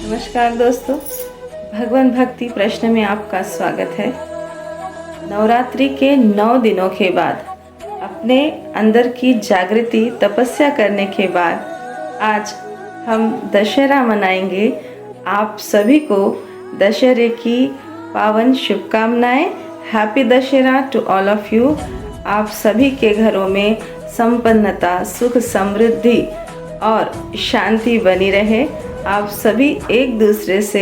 नमस्कार दोस्तों, भगवान भक्ति प्रश्न में आपका स्वागत है। नवरात्रि के 9 दिनों के बाद अपने अंदर की जागृति तपस्या करने के बाद आज हम दशहरा मनाएंगे। आप सभी को दशहरे की पावन शुभकामनाएं। Happy Dussehra to all of you. आप सभी के घरों में संपन्नता, सुख, समृद्धि और शांति बनी रहे। आप सभी एक दूसरे से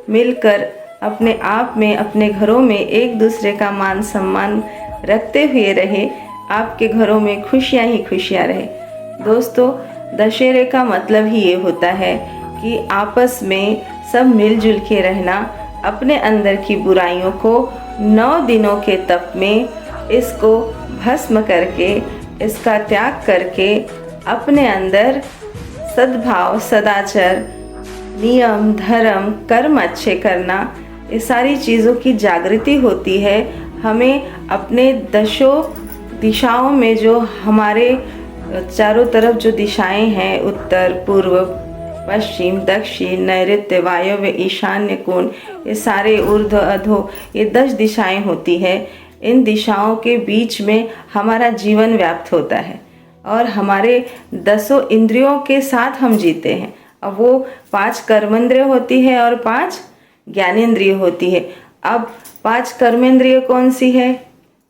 मिलकर अपने आप में, अपने घरों में एक दूसरे का मान सम्मान रखते हुए रहे। आपके घरों में खुशियां ही खुशियां रहे। दोस्तों, दशहरे का मतलब ही ये होता है कि आपस में सब मिलजुल के रहना, अपने अंदर की बुराइयों को 9 दिनों के तप में इसको भस्म करके, इसका त्याग करके अपने अंदर सद्भाव, सदाचार, नियम, धर्म, कर्म अच्छे करना, ये सारी चीज़ों की जागृति होती है। हमें अपने दशों दिशाओं में जो हमारे चारों तरफ जो दिशाएं हैं, उत्तर, पूर्व, पश्चिम, दक्षिण, नैऋत्य, वायव्य, ईशान्य, कोण, ये सारे ऊर्ध्व, अधो, ये 10 दिशाएं होती है। इन दिशाओं के बीच में हमारा जीवन व्याप्त होता है और हमारे 10 इंद्रियों के साथ हम जीते हैं। अब वो 5 कर्मेंद्रिय होती है और 5 ज्ञानेंद्रिय होती है। अब 5 कर्मेंद्रिय कौन सी है?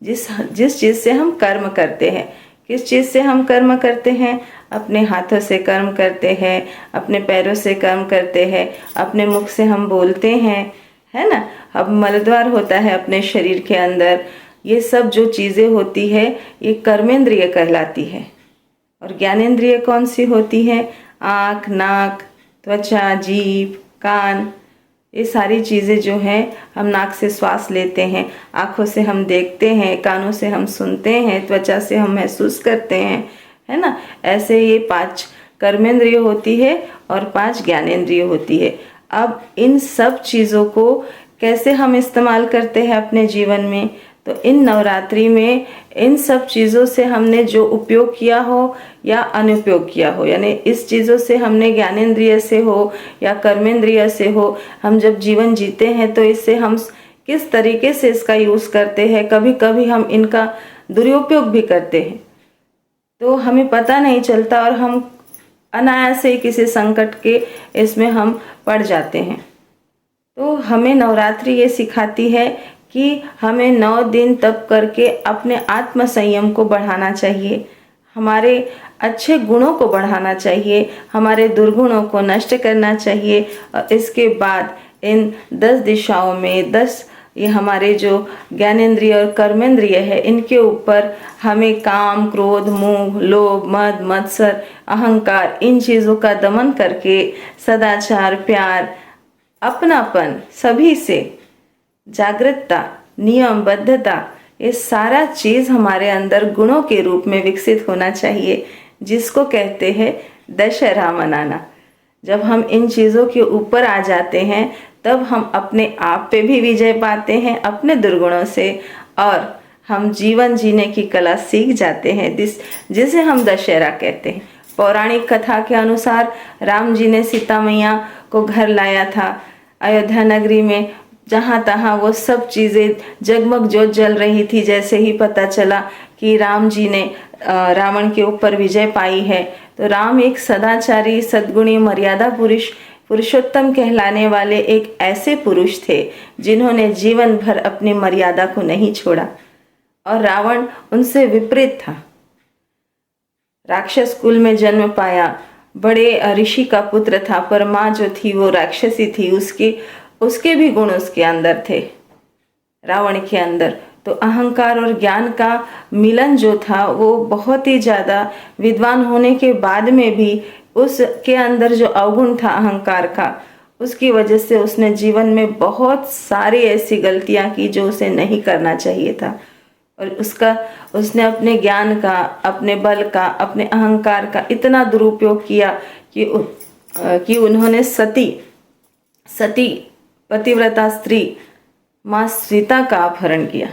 जिस चीज़ से हम कर्म करते हैं। किस चीज़ से हम कर्म करते हैं? अपने हाथों से कर्म करते हैं, अपने पैरों से कर्म करते हैं, अपने मुख से हम बोलते हैं, है ना। अब मलद्वार होता है अपने शरीर के अंदर। ये सब जो चीज़ें होती है ये कर्मेंद्रिय कहलाती है। और ज्ञानेंद्रिय कौन सी होती है? आँख, नाक, त्वचा, जीभ, कान, ये सारी चीज़ें जो हैं, हम नाक से श्वास लेते हैं, आँखों से हम देखते हैं, कानों से हम सुनते हैं, त्वचा से हम महसूस करते हैं, है ना। ऐसे ये 5 कर्मेंद्रिय होती है और 5 ज्ञानेंद्रिय होती है। अब इन सब चीज़ों को कैसे हम इस्तेमाल करते हैं अपने जीवन में? तो इन नवरात्रि में इन सब चीज़ों से हमने जो उपयोग किया हो या अनुपयोग किया हो, यानी इस चीज़ों से हमने ज्ञानेंद्रिय से हो या कर्मेंद्रिय से हो, हम जब जीवन जीते हैं तो इससे हम किस तरीके से इसका यूज़ करते हैं। कभी कभी हम इनका दुरुपयोग भी करते हैं तो हमें पता नहीं चलता और हम अनायास से किसी संकट के इसमें हम पड़ जाते हैं। तो हमें नवरात्रि ये सिखाती है कि हमें 9 दिन तप करके अपने आत्म संयम को बढ़ाना चाहिए, हमारे अच्छे गुणों को बढ़ाना चाहिए, हमारे दुर्गुणों को नष्ट करना चाहिए। और इसके बाद इन 10 दिशाओं में 10 ये हमारे जो ज्ञानेंद्रिय और कर्मेंद्रिय है, इनके ऊपर हमें काम, क्रोध, मोह, लोभ, मद, मत्सर, अहंकार, इन चीज़ों का दमन करके सदाचार, प्यार, अपनापन, सभी से जागृतता, नियमबद्धता, ये सारा चीज़ हमारे अंदर गुणों के रूप में विकसित होना चाहिए, जिसको कहते हैं दशहरा मनाना। जब हम इन चीज़ों के ऊपर आ जाते हैं तब हम अपने आप पे भी विजय पाते हैं अपने दुर्गुणों से, और हम जीवन जीने की कला सीख जाते हैं, जिसे हम दशहरा कहते हैं। पौराणिक कथा के अनुसार राम जी ने सीता मैया को घर लाया था अयोध्या नगरी में। जहाँ तहाँ वो सब चीज़ें जगमग ज्योत जल रही थी। जैसे ही पता चला कि राम जी ने रावण के ऊपर विजय पाई है, तो राम एक सदाचारी, सद्गुणी, मर्यादा पुरुषोत्तम कहलाने वाले एक ऐसे पुरुष थे जिन्होंने जीवन भर अपनी मर्यादा को नहीं छोड़ा। और रावण उनसे विपरीत था। राक्षस कुल में जन्म पाया, बड़े ऋषि का पुत्र था, पर माँ जो थी वो राक्षसी थी। उसके भी गुण उसके अंदर थे, रावण के अंदर। तो अहंकार और ज्ञान का मिलन जो था वो बहुत ही ज़्यादा, विद्वान होने के बाद में भी उसके अंदर जो अवगुण था अहंकार का, उसकी वजह से उसने जीवन में बहुत सारी ऐसी गलतियां की जो उसे नहीं करना चाहिए था। और उसने अपने ज्ञान का, अपने बल का, अपने अहंकार का इतना दुरुपयोग किया कि उन्होंने सती पतिव्रता स्त्री माँ सीता का अपहरण किया।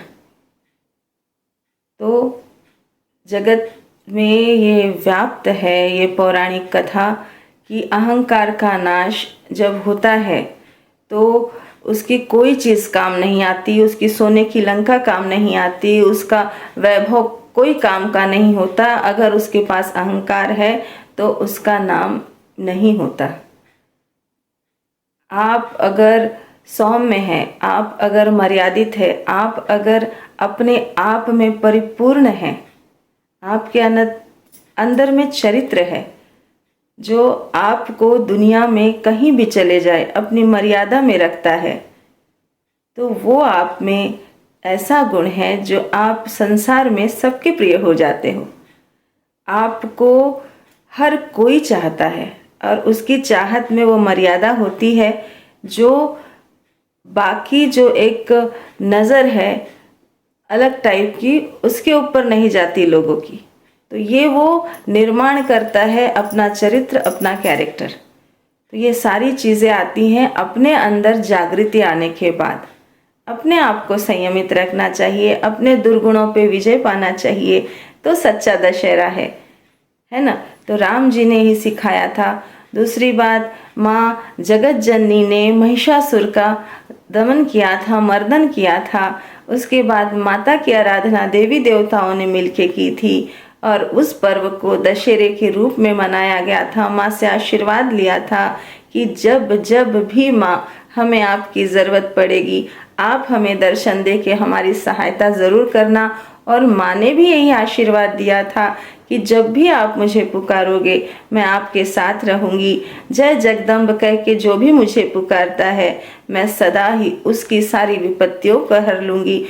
तो जगत में ये व्याप्त है ये पौराणिक कथा कि अहंकार का नाश जब होता है तो उसकी कोई चीज़ काम नहीं आती, उसकी सोने की लंका काम नहीं आती, उसका वैभव कोई काम का नहीं होता। अगर उसके पास अहंकार है तो उसका नाम नहीं होता। आप अगर सौम्य हैं, आप अगर मर्यादित है, आप अगर अपने आप में परिपूर्ण हैं, आपके अंदर में चरित्र है जो आपको दुनिया में कहीं भी चले जाए अपनी मर्यादा में रखता है, तो वो आप में ऐसा गुण है जो आप संसार में सबके प्रिय हो जाते हो। आपको हर कोई चाहता है और उसकी चाहत में वो मर्यादा होती है जो बाकी जो एक नज़र है अलग टाइप की, उसके ऊपर नहीं जाती लोगों की। तो ये वो निर्माण करता है अपना चरित्र, अपना कैरेक्टर। तो ये सारी चीज़ें आती हैं अपने अंदर जागृति आने के बाद। अपने आप को संयमित रखना चाहिए, अपने दुर्गुणों पे विजय पाना चाहिए, तो सच्चा दशहरा है ना। तो राम जी ने ही सिखाया था। दूसरी बात, माँ जगत जननी ने महिषासुर का दमन किया था, मर्दन किया था। उसके बाद माता की आराधना देवी देवताओं ने मिलके की थी और उस पर्व को दशहरे के रूप में मनाया गया था। माँ से आशीर्वाद लिया था कि जब जब भी माँ हमें आपकी ज़रूरत पड़ेगी, आप हमें दर्शन दे के हमारी सहायता ज़रूर करना। और माँ ने भी यही आशीर्वाद दिया था कि जब भी आप मुझे पुकारोगे मैं आपके साथ रहूँगी। जय जगदम्ब कह के जो भी मुझे पुकारता है मैं सदा ही उसकी सारी विपत्तियों को हर लूँगी।